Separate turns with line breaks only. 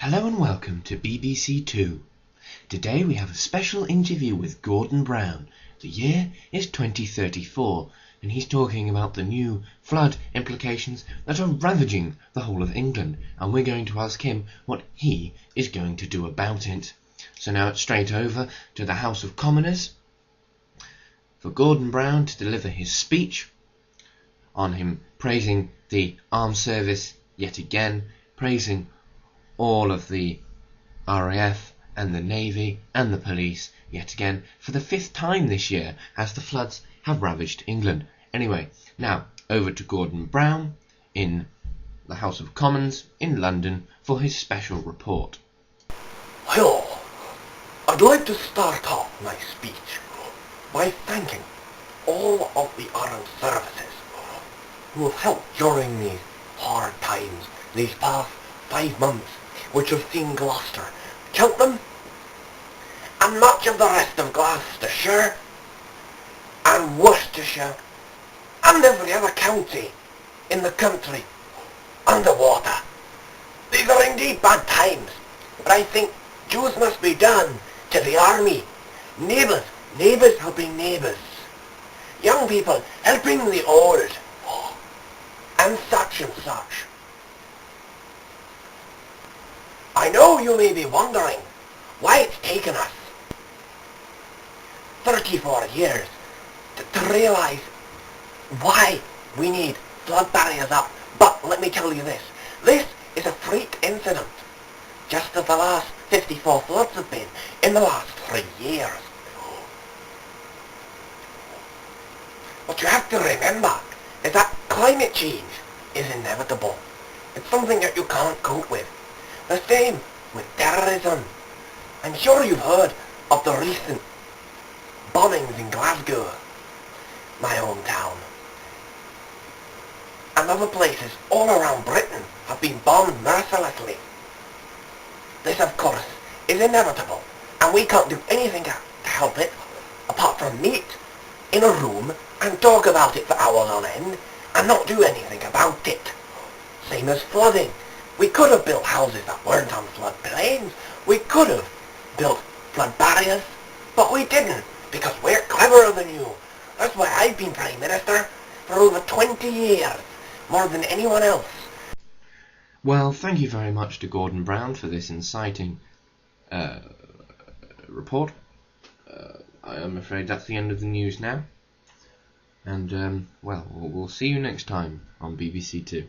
Hello and welcome to BBC Two. Today we have a special interview with Gordon Brown. The year is 2034 and he's talking about the new flood implications that are ravaging the whole of England, and we're going to ask him what he is going to do about it. So now it's straight over to the House of Commoners for Gordon Brown to deliver his speech on him praising the armed service yet again, praising all of the RAF and the Navy and the police yet again for the 5th time this year as the floods have ravaged England. Anyway, now over to Gordon Brown in the House of Commons in London for his special report.
Hello. I'd like to start off my speech by thanking all of the armed services who have helped during these hard times, these past 5 months, which have seen Gloucester, Cheltenham, and much of the rest of Gloucestershire, and Worcestershire, and every other county in the country underwater. These are indeed bad times, but I think dues must be done to the army. Neighbours helping neighbours. Young people helping the old. And such and such. I know you may be wondering why it's taken us 34 years to realise why we need flood barriers up. But let me tell you this. This is a freak incident, just as the last 54 floods have been in the last 3 years. What you have to remember is that climate change is inevitable. It's something that you can't cope with. The same with terrorism. I'm sure you've heard of the recent bombings in Glasgow, my hometown. And other places all around Britain have been bombed mercilessly. This, of course, is inevitable, and we can't do anything to help it apart from meet in a room and talk about it for hours on end and not do anything about it. Same as flooding. We could have built houses that weren't on floodplains. We could have built flood barriers, but we didn't because we're cleverer than you. That's why I've been Prime Minister for over 20 years, more than anyone else.
Well, thank you very much to Gordon Brown for this inciting report. I am afraid that's the end of the news now. And, well, we'll see you next time on BBC Two.